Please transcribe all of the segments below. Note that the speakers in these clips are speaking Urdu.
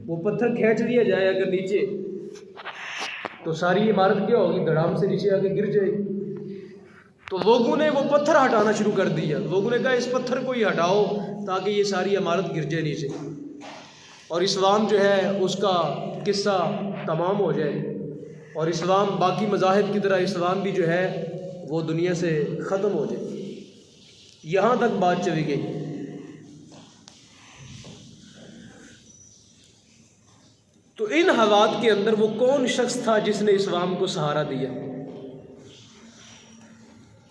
وہ پتھر کھینچ لیا جائے اگر نیچے تو ساری عمارت کیا ہوگی؟ دھڑام سے نیچے آ کے گر جائے گی۔ تو لوگوں نے وہ پتھر ہٹانا شروع کر دیا، لوگوں نے کہا اس پتھر کو ہی ہٹاؤ تاکہ یہ ساری عمارت گر جائے نیچے، اور اسلام جو ہے اس کا قصہ تمام ہو جائے، اور اسلام باقی مذاہب کی طرح اسلام بھی جو ہے وہ دنیا سے ختم ہو جائے۔ یہاں تک بات چلی گئی۔ تو ان حالات کے اندر وہ کون شخص تھا جس نے اسلام کو سہارا دیا؟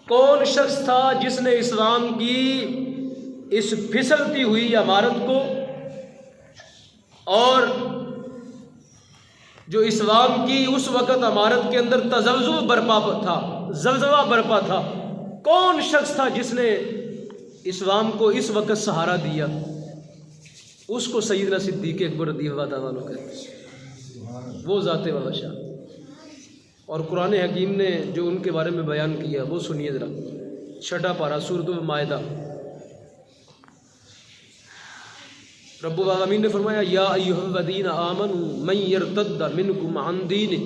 کون شخص تھا جس نے اسلام کی اس پھسلتی ہوئی عمارت کو اور جو اسلام کی اس وقت عمارت کے اندر تزلزل برپا تھا، زلزلہ برپا تھا، کون شخص تھا جس نے اسلام کو اس وقت سہارا دیا؟ اس کو سیدنا صدیق اکبر رضی اللہ تعالیٰ عنہ کہتے ہیں، وہ ذات والا شان۔ اور قرآن حکیم نے جو ان کے بارے میں بیان کیا وہ سنیے ذرا، 6 پارہ سورۃ المائدہ۔ رب العالمین نے فرمایا یا ایھا الذین آمنوا من یرتد منکم عن دینہ،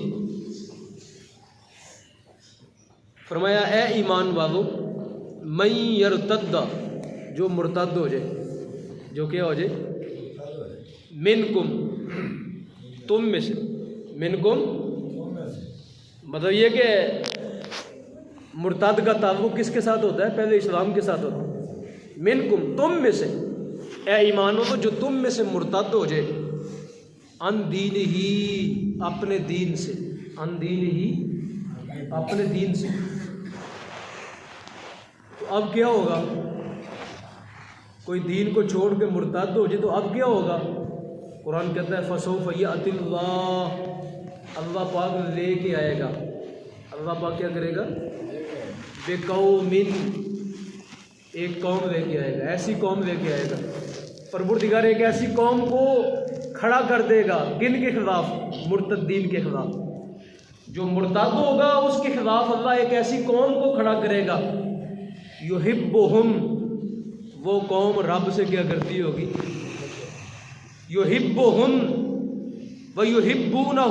فرمایا اے ایمان والو، من یرتد، جو مرتد ہو جائے، جو کیا ہو جائے؟ منکم، تم میں سے، منکم مطلب یہ کہ مرتد کا تعلق کس کے ساتھ ہوتا ہے؟ پہلے اسلام کے ساتھ ہوتا ہے۔ منکم، تم میں سے، اے ایمان والو جو تم میں سے مرتد ہو جائے، ان دین ہی، اپنے دین سے، ان دین ہی، اپنے دین سے۔ تو اب کیا ہوگا؟ کوئی دین کو چھوڑ کے مرتد ہو جائے تو اب کیا ہوگا؟ قرآن کہتا ہے فسوف یأتی اللہ، اللہ پاک لے کے آئے گا، اللہ پاک کیا کرے گا؟ بقوم، ایک قوم لے کے آئے گا، ایسی قوم لے کے آئے گا۔ پروردگار ایک ایسی قوم کو کھڑا کر دے گا، کن کے خلاف؟ مرتدین کے خلاف۔ جو مرتد ہوگا اس کے خلاف اللہ ایک ایسی قوم کو کھڑا کرے گا، یحبہم، وہ قوم رب سے کیا کرتی ہوگی؟ یحبہم ویحبونہ،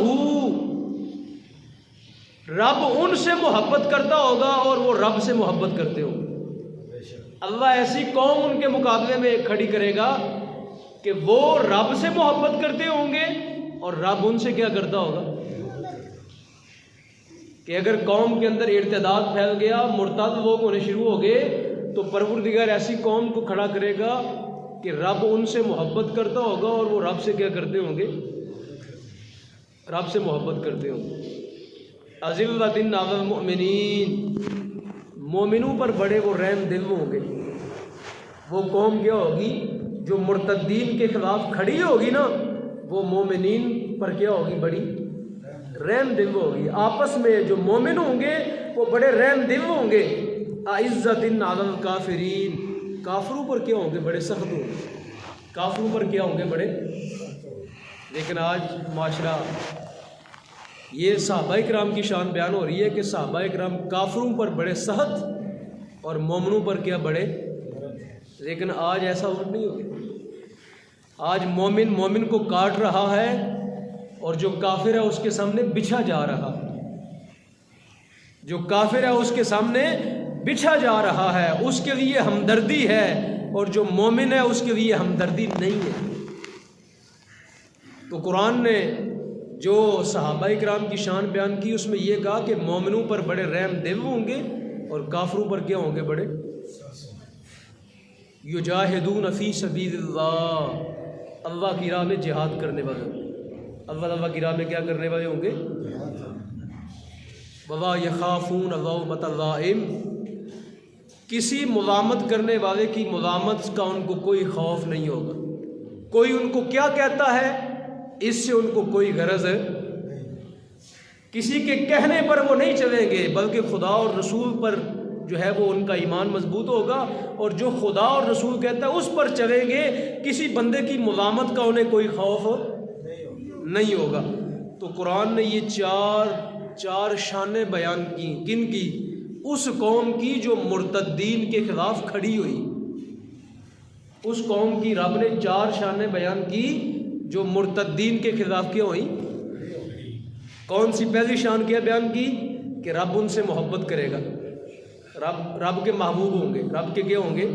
رب ان سے محبت کرتا ہوگا اور وہ رب سے محبت کرتے ہوں گے۔ اللہ ایسی قوم ان کے مقابلے میں کھڑی کرے گا کہ وہ رب سے محبت کرتے ہوں گے اور رب ان سے کیا کرتا ہوگا؟ کہ اگر قوم کے اندر ارتداد پھیل گیا، مرتد لوگ ہونے شروع ہو گئے، تو پروردگار ایسی قوم کو کھڑا کرے گا کہ رب ان سے محبت کرتا ہوگا اور وہ رب سے کیا کرتے ہوں گے؟ رب سے محبت کرتے ہوں گے۔ اذلۃ علی المؤمنین، مومنوں پر بڑے وہ رحم دل ہوں گے۔ وہ قوم کیا ہوگی؟ جو مرتدین کے خلاف کھڑی ہوگی نا، وہ مومنین پر کیا ہوگی؟ بڑی رحم دل ہوگی۔ آپس میں جو مومن ہوں گے وہ بڑے رحم دل ہوں گے۔ اعزۃ علی الکافرین، کافروں پر کیا ہوں گے؟ بڑے سخت ہوں گے، کافروں پر کیا ہوں گے؟ بڑے۔ لیکن آج معاشرہ، یہ صحابہ کرام کی شان بیان ہو رہی ہے کہ صحابہ کرام کافروں پر بڑے سخت اور مومنوں پر کیا؟ بڑے۔ لیکن آج ایسا الٹ نہیں ہو گیا۔ آج مومن مومن کو کاٹ رہا ہے اور جو کافر ہے اس کے سامنے بچھا جا رہا ہے، جو کافر ہے اس کے سامنے بچھا جا رہا ہے، اس کے لیے ہمدردی ہے، اور جو مومن ہے اس کے لیے ہمدردی نہیں ہے۔ تو قرآن نے جو صحابہ کرام کی شان بیان کی اس میں یہ کہا کہ مومنوں پر بڑے رحم دل ہوں گے اور کافروں پر کیا ہوں گے؟ بڑے۔ یجاہدون فی سبیل اللہ، اللہ کی راہ میں جہاد کرنے والے ہوں گے، اللہ کی راہ میں کیا کرنے والے ہوں گے؟ وَلَا يَخَافُونَ لَوْمَةَ لَائِمٍ، کسی ملامت کرنے والے کی ملامت کا ان کو کوئی خوف نہیں ہوگا۔ کوئی ان کو کیا کہتا ہے اس سے ان کو کوئی غرض ہے، کسی کے کہنے پر وہ نہیں چلیں گے، بلکہ خدا اور رسول پر جو ہے وہ ان کا ایمان مضبوط ہوگا، اور جو خدا اور رسول کہتا ہے اس پر چلیں گے۔ کسی بندے کی ملامت کا انہیں کوئی خوف نہیں ہوگا۔ تو قرآن نے یہ چار شانیں بیان کی، کن کی؟ اس قوم کی جو مرتدین کے خلاف کھڑی ہوئی، اس قوم کی رب نے 4 شانیں بیان کی جو مرتدین کے خلاف کیا ہوئی. کون سی پہلی شان کیا بیان کی کہ رب ان سے محبت کرے گا, رب کے محبوب ہوں گے, رب کے کیا ہوں گے,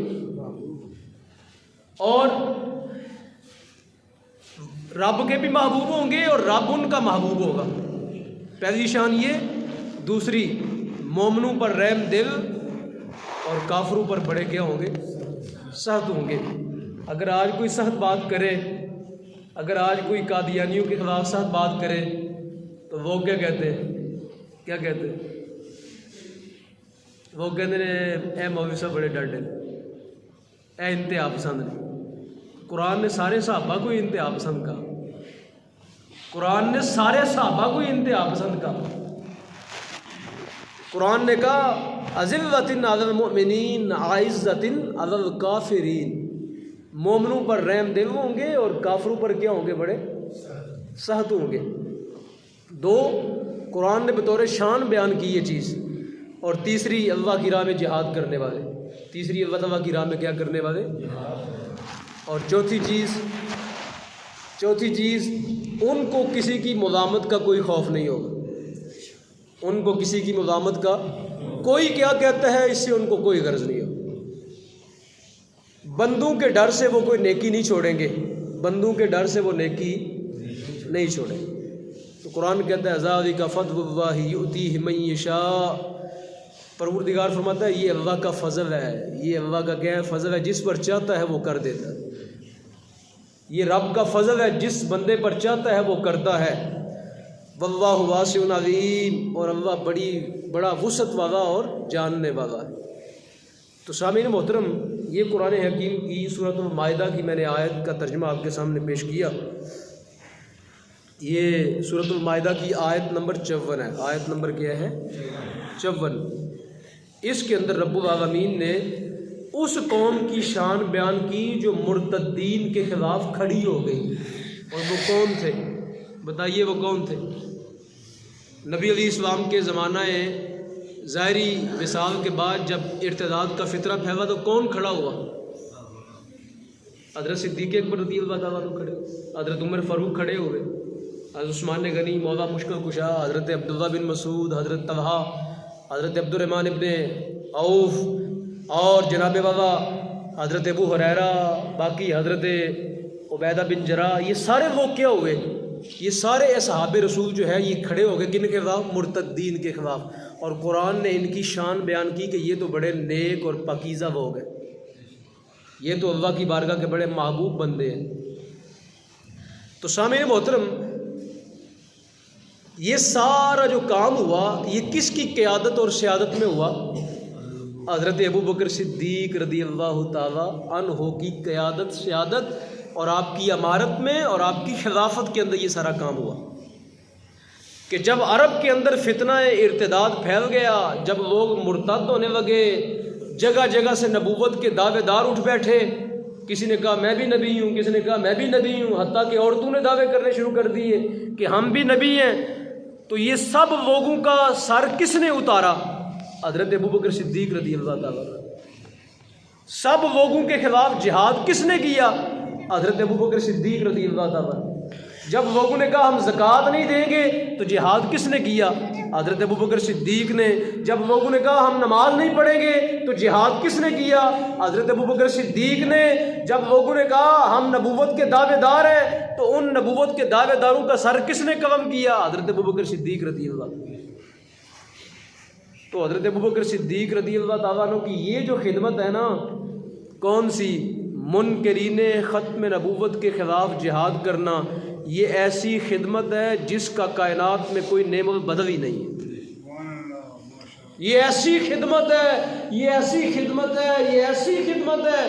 اور رب کے بھی محبوب ہوں گے اور رب ان کا محبوب ہوگا. پہلی شان یہ. دوسری, مومنوں پر رحم دل اور کافروں پر بڑے کیا ہوں گے, سخت ہوں گے. اگر آج کوئی سخت بات کرے, اگر آج کوئی قادیانیوں کے خلاف سخت بات کرے تو وہ کیا کہتے ہیں, کیا کہتے ہیں, وہ کہتے ہیں اے مولوی صاحب بڑے ڈرڈے, اے انتہا پسند نے. قرآن نے سارے صحابہ کو انتہا پسند کہا, قرآن نے سارے صحابہ کو انتہا پسند کہا. قرآن نے کہا اذلۃ علی المؤمنین اعزۃ علی الکافرین, مومنوں پر رحم دل ہوں گے اور کافروں پر کیا ہوں گے, بڑے سخت ہوں گے. دو, قرآن نے بطور شان بیان کی یہ چیز. اور تیسری, اللہ کی راہ میں جہاد کرنے والے. تیسری, اللہ تعالیٰ کی راہ میں کیا کرنے والے. اور چوتھی چیز ان کو کسی کی ملامت کا کوئی خوف نہیں ہوگا. ان کو کسی کی ملامت کا, کوئی کیا کہتا ہے اس سے ان کو کوئی غرض نہیں ہو. بندوں کے ڈر سے وہ کوئی نیکی نہیں چھوڑیں گے, بندوں کے ڈر سے وہ نیکی نہیں چھوڑیں گے. تو قرآن کہتا ہے ذالک فضل اللہ یؤتیہ من یشاء. پروردگار فرماتا ہے یہ اللہ کا فضل ہے, یہ اللہ کا کیا ہے, فضل ہے. جس پر چاہتا ہے وہ کر دیتا ہے. یہ رب کا فضل ہے, جس بندے پر چاہتا ہے وہ کرتا ہے. واللہ واسع علیم, اور اللہ بڑا وسعت والا اور جاننے والا ہے. تو سامعین محترم, یہ قرآن حکیم کی سورۃ المائدہ کی میں نے آیت کا ترجمہ آپ کے سامنے پیش کیا. یہ سورۃ المائدہ کی آیت نمبر 54 ہے. آیت نمبر کیا ہے, 54. اس کے اندر رب العالمین نے اس قوم کی شان بیان کی جو مرتدین کے خلاف کھڑی ہو گئی. اور وہ کون تھے, بتائیے وہ کون تھے. نبی علیہ السلام کے زمانہ ظاہری وصال کے بعد جب ارتداد کا فطرہ پھیلا تو کون کھڑا ہوا, حضرت صدیق اکبر رضی اللہ تعالیٰ عنہ کھڑے, حضرت عمر فاروق کھڑے ہوئے, حضرت عثمان غنی, مولا مشکل کشا, حضرت عبداللہ بن مسعود, حضرت طلحہ, حضرت عبد الرحمن ابن عوف, اور جناب والا حضرت ابو ہریرہ, باقی حضرت عبیدہ بن جراح. یہ سارے لوگ کیا ہوئے, یہ سارے اصحاب رسول جو ہے یہ کھڑے ہو گئے کن کے خلاف, مرتدین کے خلاف. اور قرآن نے ان کی شان بیان کی کہ یہ تو بڑے نیک اور پاکیزہ لوگ ہیں, یہ تو اللہ کی بارگاہ کے بڑے محبوب بندے ہیں. تو سامعین محترم, یہ سارا جو کام ہوا یہ کس کی قیادت اور سیادت میں ہوا, حضرت ابو بکر صدیق رضی اللہ تعالی عنہ کی قیادت, سیادت اور آپ کی امارت میں اور آپ کی خلافت کے اندر یہ سارا کام ہوا. کہ جب عرب کے اندر فتنہ ارتداد پھیل گیا, جب لوگ مرتد ہونے لگے, جگہ جگہ سے نبوت کے دعوے دار اٹھ بیٹھے, کسی نے کہا میں بھی نبی ہوں, کسی نے کہا میں بھی نبی ہوں, حتیٰ کہ عورتوں نے دعوے کرنے شروع کر دیے کہ ہم بھی نبی ہیں. تو یہ سب لوگوں کا سر کس نے اتارا, حضرت ابو بکر صدیق رضی اللہ تعالیٰ. سب لوگوں کے خلاف جہاد کس نے کیا, حضرت ابو بکر صدیق رضی اللہ تعالیٰ. جب لوگوں نے کہا ہم زکوٰۃ نہیں دیں گے تو جہاد کس نے کیا, حضرت ابو بکر صدیق نے. جب لوگوں نے کہا ہم نماز نہیں پڑھیں گے تو جہاد کس نے کیا, حضرت ابو بکر صدیق نے. جب لوگوں نے کہا ہم نبوت کے دعوے دار ہیں تو ان نبوت کے دعوے داروں کا سر کس نے قلم کیا, حضرت ابو بکر صدیق رضی اللہ. تو حضرت ابو بکر صدیق رضی اللہ تعالیٰ عنہ کی یہ جو خدمت ہے نا, کون سی, منکرین ختم نبوت کے خلاف جہاد کرنا, یہ ایسی خدمت ہے جس کا کائنات میں کوئی نعم البدل ہی نہیں ہے. یہ ایسی خدمت ہے, یہ ایسی خدمت ہے, یہ ایسی خدمت ہے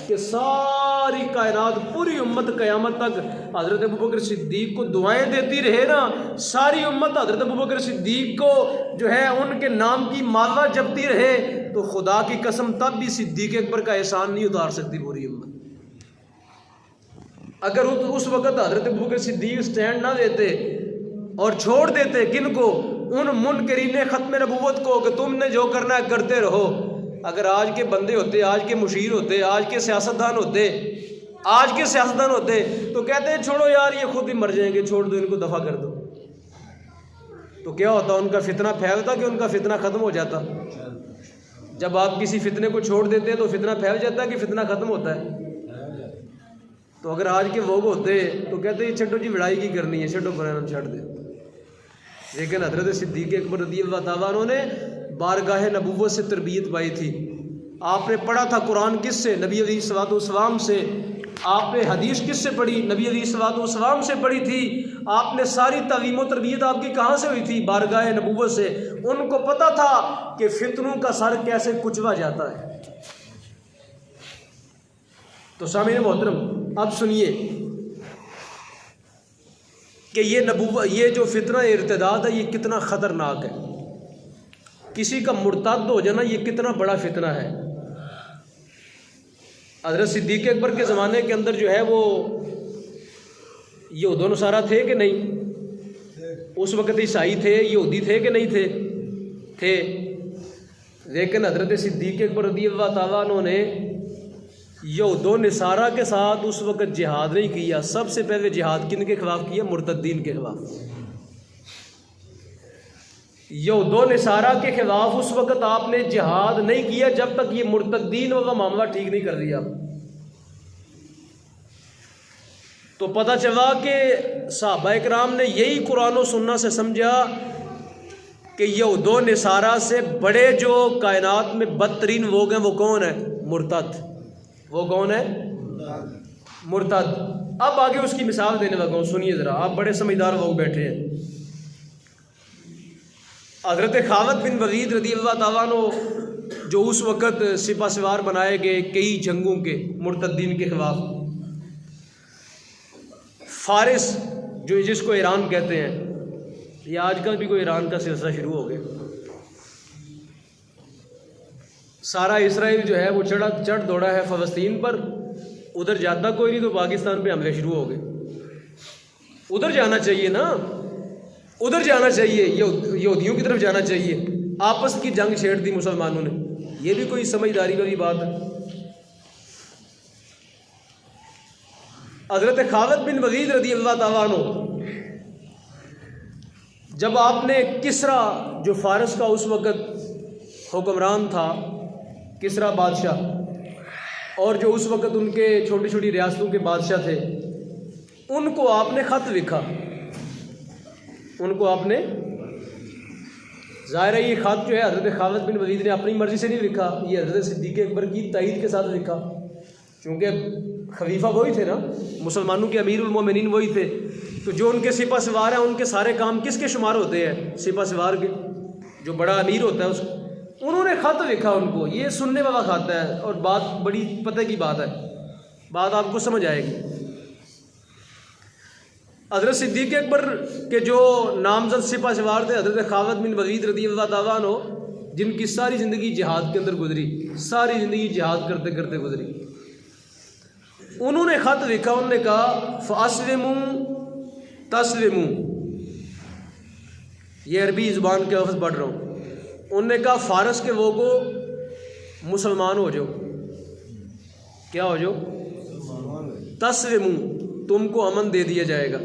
کہ ساری کائنات, پوری امت قیامت تک حضرت ابوبکر صدیق کو دعائیں دیتی رہے نا. ساری امت حضرت ابوبکر صدیق کو جو ہے ان کے نام کی مالا جپتی رہے تو خدا کی قسم تب بھی صدیق اکبر کا احسان نہیں اتار سکتی پوری امت. اگر اس وقت حضرت ابوبکر صدیق سٹینڈ نہ دیتے اور چھوڑ دیتے کن کو, ان منکرین ختم نبوت کو, کہ تم نے جو کرنا ہے کرتے رہو. اگر آج کے بندے ہوتے, آج کے مشیر ہوتے, آج کے سیاستدان ہوتے, آج کے سیاستدان ہوتے تو کہتے ہیں چھوڑو یار یہ خود ہی مر جائیں گے، چھوڑ دو ان کو، دفع کر دو. تو کیا ہوتا، ان کا فتنہ پھیلتا کہ ان کا فتنہ ختم ہو جاتا؟ جب آپ کسی فتنے کو چھوڑ دیتے ہیں تو فتنہ پھیل جاتا ہے کہ فتنہ ختم ہوتا ہے؟ تو اگر آج کے لوگ ہوتے تو کہتے ہیں چھٹو جی لڑائی کی کرنی ہے، چھٹو قرآن چھٹ دے. لیکن حضرت صدیق اکبر رضی اللہ تعالیٰ عنہ نے بارگاہ نبوت سے تربیت پائی تھی. آپ نے پڑھا تھا قرآن کس سے؟ نبی علیہ الصلوۃ والسلام سے. آپ نے حدیث کس سے پڑھی؟ نبی علیہ الصلوۃ والسلام سے پڑھی تھی. آپ نے ساری تعلیم و تربیت آپ کی کہاں سے ہوئی تھی؟ بارگاہ نبوت سے. ان کو پتہ تھا کہ فتنوں کا سر کیسے کچلا جاتا ہے. تو سامعین محترم اب سنیے کہ یہ جو فتنہ ارتداد ہے یہ کتنا خطرناک ہے. کسی کا مرتد ہو جانا یہ کتنا بڑا فتنہ ہے. حضرت صدیق اکبر کے زمانے کے اندر جو ہے وہ یہود و نصارہ تھے کہ نہیں؟ اس وقت عیسائی تھے، یہودی تھے کہ نہیں تھے؟ لیکن حضرت صدیق اکبر رضی اللہ تعالیٰ عنہ نے یہود و نصارہ کے ساتھ اس وقت جہاد نہیں کیا. سب سے پہلے جہاد کن کے خلاف کیا؟ مرتدین کے خلاف. یہود و نصارہ کے خلاف اس وقت آپ نے جہاد نہیں کیا جب تک یہ مرتدین والا معاملہ ٹھیک نہیں کر دیا. تو پتہ چلا کہ صحابہ کرام نے یہی قرآن و سنت سے سمجھا کہ یہود و نصارہ سے بڑے جو کائنات میں بدترین لوگ ہیں وہ کون ہیں؟ مرتد. وہ کون ہے؟ مرتد. اب آگے اس کی مثال دینے لگا ہوں، سنیے ذرا، آپ بڑے سمجھدار لوگ بیٹھے ہیں. حضرت خالد بن ولید رضی اللہ تعالیٰ عنہ جو اس وقت سپہ سوار بنائے گئے کئی جنگوں کے مرتدین کے خلاف، فارس جو جس کو ایران کہتے ہیں، یہ آج کل بھی کوئی ایران کا سلسلہ شروع ہو گیا. سارا اسرائیل جو ہے وہ چڑھ دوڑا ہے فلسطین پر، ادھر جاتا کوئی نہیں تو پاکستان پہ حملے شروع ہو گئے. ادھر جانا چاہیے نا، ادھر جانا چاہیے، یہودیوں کی طرف جانا چاہیے. آپس کی جنگ چھیڑ دی مسلمانوں نے. یہ بھی کوئی سمجھداری والی بات ہے؟ حضرت خالد بن ولید رضی اللہ تعالیٰ عنہ جب آپ نے کسرا جو فارس کا اس وقت حکمران تھا، کسرا بادشاہ، اور جو اس وقت ان کے چھوٹی چھوٹی ریاستوں کے بادشاہ تھے، ان کو آپ نے خط لکھا. ان کو آپ نے، ظاہر ہے یہ خط جو ہے حضرت خالد بن ولید نے اپنی مرضی سے نہیں لکھا، یہ حضرت صدیق اکبر کی تائید کے ساتھ لکھا، کیونکہ خلیفہ وہی تھے نا، مسلمانوں کے امیر المومنین وہی تھے. تو جو ان کے سپہ سوار ہیں ان کے سارے کام کس کے شمار ہوتے ہیں؟ سپہ سوار کے. جو بڑا امیر ہوتا ہے اس کو. انہوں نے خط لکھا ان کو. یہ سننے والا خط ہے اور بات بڑی پتہ کی بات ہے، بات آپ کو سمجھ آئے گی. حضرت صدیق اکبر کے جو نامزد سپہ سوار تھے حضرت خالد بن ولید رضی اللہ تعالیٰ عنہ، جن کی ساری زندگی جہاد کے اندر گزری، ساری زندگی جہاد کرتے کرتے گزری، انہوں نے خط لکھا. انہوں نے کہا فَأَسْلِمُوا تَسْلِمُوا. یہ عربی زبان کے لفظ پڑھ رہا ہوں. انہوں نے کہا فارس کے لوگوں مسلمان ہو جاؤ. کیا ہو جاؤ؟ تسلموا، تم کو امن دے دیا جائے گا.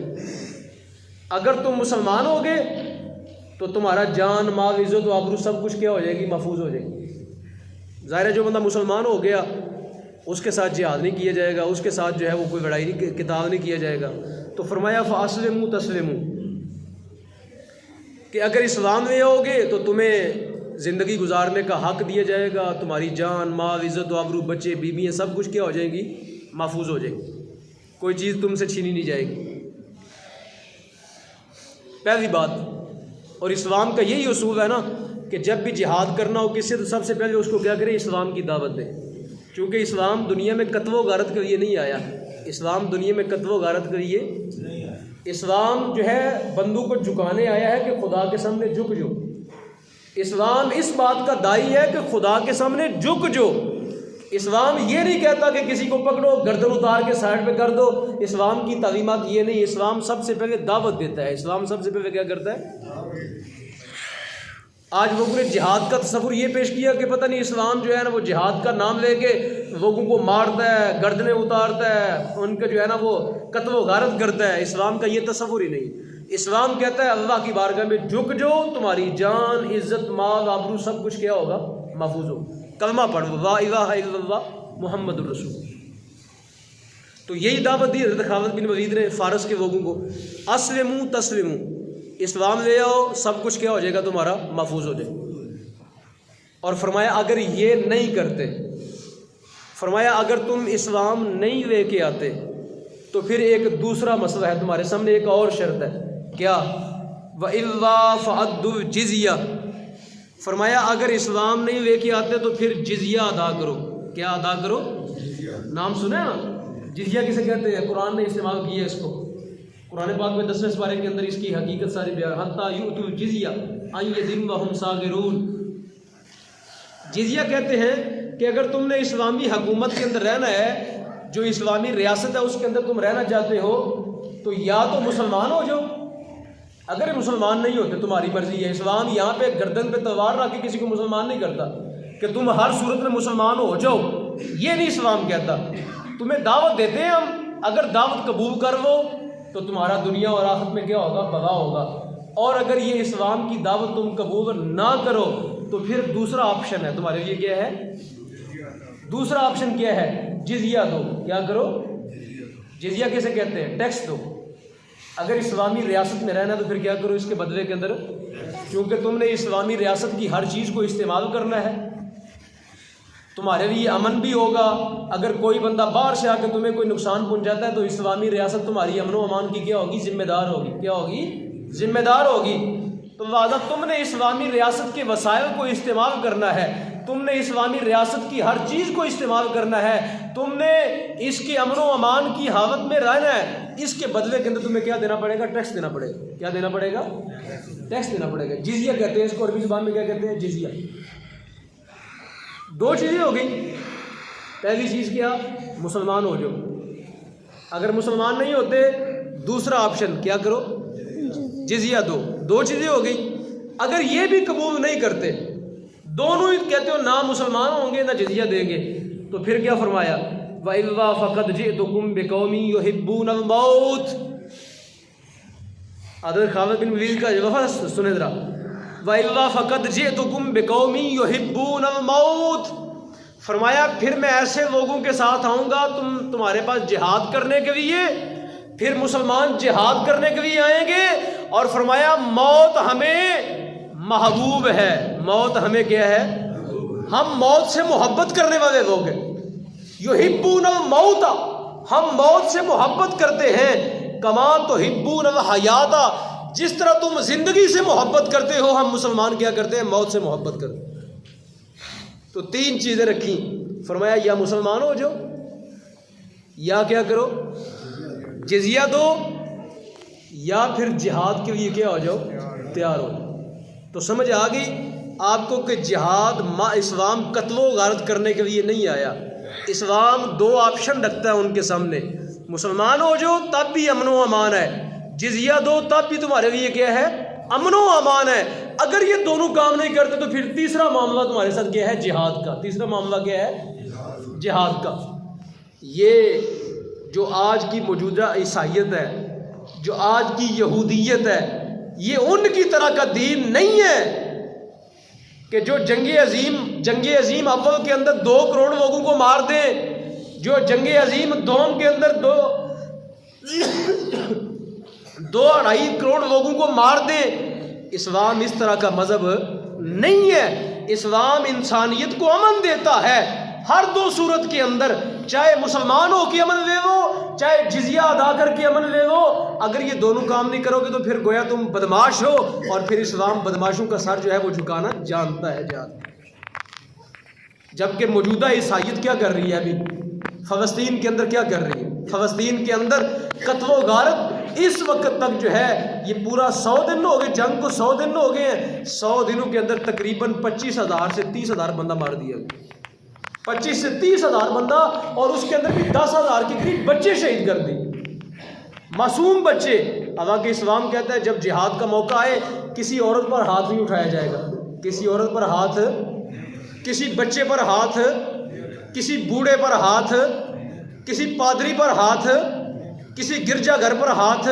اگر تم مسلمان ہو گئے تو تمہارا جان مال عزت و آبرو سب کچھ کیا ہو جائے گی؟ محفوظ ہو جائے گی. ظاہر ہے جو بندہ مسلمان ہو گیا اس کے ساتھ جہاد نہیں کیا جائے گا، اس کے ساتھ جو ہے وہ کوئی لڑائی نہیں، قتال نہیں کیا جائے گا. تو فرمایا فَأَسْلِمُوا تَسْلِمُوا، کہ اگر اسلام میں آؤ گے تو تمہیں زندگی گزارنے کا حق دیا جائے گا، تمہاری جان مال عزت و آبرو بچے بیویاں سب کچھ کیا ہو جائیں گی؟ محفوظ ہو جائے گی، کوئی چیز تم سے چھینی نہیں جائے گی. پہلی بات. اور اسلام کا یہی اصول ہے نا کہ جب بھی جہاد کرنا ہو کسی سے تو سب سے پہلے اس کو کیا کرے؟ اسلام کی دعوت دے. کیونکہ اسلام دنیا میں قتل و غارت کے لیے نہیں آیا. اسلام دنیا میں قتل و غارت کے لیے، اسلام جو ہے بندوں کو جھکانے آیا ہے کہ خدا کے سامنے جھک جو. اسلام اس بات کا داعی ہے کہ خدا کے سامنے جھک جو. اسلام یہ نہیں کہتا کہ کسی کو پکڑو گردن اتار کے سائڈ پہ کر دو. اسلام کی تعلیمات یہ نہیں. اسلام سب سے پہلے دعوت دیتا ہے. اسلام سب سے پہلے کیا کرتا ہے؟ آج لوگوں نے جہاد کا تصور یہ پیش کیا کہ پتہ نہیں اسلام جو ہے نا وہ جہاد کا نام لے کے لوگوں کو مارتا ہے، گردنیں اتارتا ہے، ان کے جو ہے نا وہ قتل و غارت کرتا ہے. اسلام کا یہ تصور ہی نہیں. اسلام کہتا ہے اللہ کی بارگاہ میں جھک جو، تمہاری جان، عزت، مال، آبرو سب کچھ کیا ہوگا؟ محفوظ ہو. کلمہ پڑھو لا الہ الا اللہ محمد الرسول. تو یہی دعوت دی حضرت خالد بن ولید نے فارس کے لوگوں کو، اسلموا تسلموا، اسلام لے آؤ، سب کچھ کیا ہو جائے گا؟ تمہارا محفوظ ہو جائے. اور فرمایا اگر یہ نہیں کرتے، فرمایا اگر تم اسلام نہیں لے کے آتے تو پھر ایک دوسرا مسئلہ ہے تمہارے سامنے، ایک اور شرط ہے. کیا؟ وَإِلَّا فَأَدُّوا الْجِزْيَةَ، فرمایا اگر اسلام نہیں لے کے آتے تو پھر جزیہ ادا کرو. کیا ادا کرو؟ نام سنا نا؟ جزیہ کسے کہتے ہیں؟ قرآن نے استعمال کیا ہے اس کو. قرآن پاک میں 10ویں سپارے کے اندر اس کی حقیقت ساری بیان، حتیٰ یؤتوا الجزیہ عن یدٍ وہم صاغرون. جزیہ کہتے ہیں کہ اگر تم نے اسلامی حکومت کے اندر رہنا ہے، جو اسلامی ریاست ہے اس کے اندر تم رہنا چاہتے ہو، تو یا تو مسلمان ہو جاؤ. اگر مسلمان نہیں ہوتے تمہاری مرضی ہے. اسلام یہاں پہ گردن پہ تلوار رکھ کے کسی کو مسلمان نہیں کرتا کہ تم ہر صورت میں مسلمان ہو جاؤ. یہ نہیں اسلام کہتا. تمہیں دعوت دیتے ہیں ہم، اگر دعوت قبول کر لو تو تمہارا دنیا اور آخرت میں کیا ہوگا؟ بھلا ہوگا. اور اگر یہ اسلام کی دعوت تم قبول نہ کرو تو پھر دوسرا آپشن ہے تمہارے لیے. کیا ہے دوسرا آپشن؟ کیا ہے؟ جزیہ دو. کیا کرو؟ جزیہ کیسے کہتے ہیں؟ ٹیکس دو. اگر اسلامی ریاست میں رہنا تو پھر کیا کرو اس کے بدلے کے اندر؟ کیونکہ تم نے اسلامی ریاست کی ہر چیز کو استعمال کرنا ہے، تمہارے لیے امن بھی ہوگا. اگر کوئی بندہ باہر سے آ کے تمہیں کوئی نقصان پہنچاتا ہے تو اسلامی ریاست تمہاری امن و امان کی کیا ہوگی؟ ذمہ دار ہوگی. کیا ہوگی؟ ذمہ دار ہوگی. تو لہٰذا تم نے اسلامی ریاست کے وسائل کو استعمال کرنا ہے، تم نے اسلامی ریاست کی ہر چیز کو استعمال کرنا ہے، تم نے اس کے امن و امان کی حالت میں رہنا ہے. اس کے بدلے کے اندر تمہیں کیا دینا پڑے گا؟ ٹیکس دینا پڑے گا. کیا دینا پڑے گا؟ ٹیکس دینا پڑے گا. جزیہ کہتے ہیں اس کو، عربی زبان میں کیا کہتے ہیں؟ جزیہ. دو چیزیں ہو گئی. پہلی چیز کیا؟ مسلمان ہو جاؤ. اگر مسلمان نہیں ہوتے دوسرا آپشن کیا کرو؟ جزیہ دو. دو چیزیں ہو گئی. اگر یہ بھی قبول نہیں کرتے، دونوں ہی کہتے ہو نہ مسلمان ہوں گے نہ جزیہ دیں گے، تو پھر کیا فرمایا؟ وَإِلَّا فَقَدْ جِئْتُكُمْ بِقَوْمٍ يُحِبُّونَ الْمَوْتَ. حضرت خالد بن ولید کا لفظ سنیں ذرا. وَإِلَّا فَقَدْ جِئْتُكُمْ بِقَوْمٍ يُحِبُّونَ الْمَوْتَ، فرمایا پھر میں ایسے لوگوں کے ساتھ آؤں گا تمہارے پاس جہاد کرنے کے لیے. پھر مسلمان جہاد کرنے کے لیے آئیں گے اور فرمایا موت ہمیں محبوب ہے. موت ہمیں کیا ہے؟ ہم موت سے محبت کرنے والے لوگ ہیں. یحبون الموت، ہم موت سے محبت کرتے ہیں. کما تحبون الحیات، جس طرح تم زندگی سے محبت کرتے ہو ہم مسلمان کیا کرتے ہیں؟ موت سے محبت کرتے ہیں. تو تین چیزیں رکھی. فرمایا یا مسلمان ہو جاؤ، یا کیا کرو؟ جزیہ دو، یا پھر جہاد کے لیے کیا ہو جاؤ؟ تیار ہو جاؤ. تو سمجھ آ گئی آپ کو کہ جہاد اسلام قتل و غارت کرنے کے لیے نہیں آیا. اسلام دو آپشن رکھتا ہے ان کے سامنے. مسلمان ہو جاؤ تب بھی امن و امان ہے، جزیہ دو تب بھی تمہارے لیے کیا ہے؟ امن و امان ہے. اگر یہ دونوں کام نہیں کرتے تو پھر تیسرا معاملہ تمہارے ساتھ کیا ہے؟ جہاد کا. تیسرا معاملہ کیا ہے؟ جہاد کا. یہ جو آج کی موجودہ عیسائیت ہے، جو آج کی یہودیت ہے، یہ ان کی طرح کا دین نہیں ہے کہ جو جنگ عظیم اول کے اندر 2 کروڑ لوگوں کو مار دیں، جو جنگ عظیم دوم کے اندر 2.5 کروڑ لوگوں کو مار دیں. اسلام اس طرح کا مذہب نہیں ہے. اسلام انسانیت کو امن دیتا ہے ہر 2 صورت کے اندر، چاہے مسلمان ہو کے امن لے لو، چاہے جزیہ ادا کر کے امن لے لو. اگر یہ دونوں کام نہیں کرو گے تو پھر گویا تم بدماش ہو، اور پھر اسلام بدماشوں کا سر جو ہے وہ جھکانا جانتا ہے. جبکہ موجودہ عیسائیت کیا کر رہی ہے؟ ابھی فلسطین کے اندر کیا کر رہی ہے؟ فلسطین کے اندر قتل و غارت اس وقت تک جو ہے، یہ پورا 100 دن ہو گئے، جنگ کو 100 دن ہو گئے ہیں. 100 دنوں کے اندر تقریباً 25,000 سے 30,000 بندہ مار دیا. 25 سے 30,000 بندہ، اور اس کے اندر بھی 10,000 کے قریب بچے شہید کر دی، معصوم بچے. حالانکہ اسلام کہتا ہے جب جہاد کا موقع آئے کسی عورت پر ہاتھ نہیں اٹھایا جائے گا، کسی عورت پر ہاتھ، کسی بچے پر ہاتھ کسی بوڑھے پر ہاتھ، کسی پادری پر ہاتھ، کسی گرجا گھر پر ہاتھ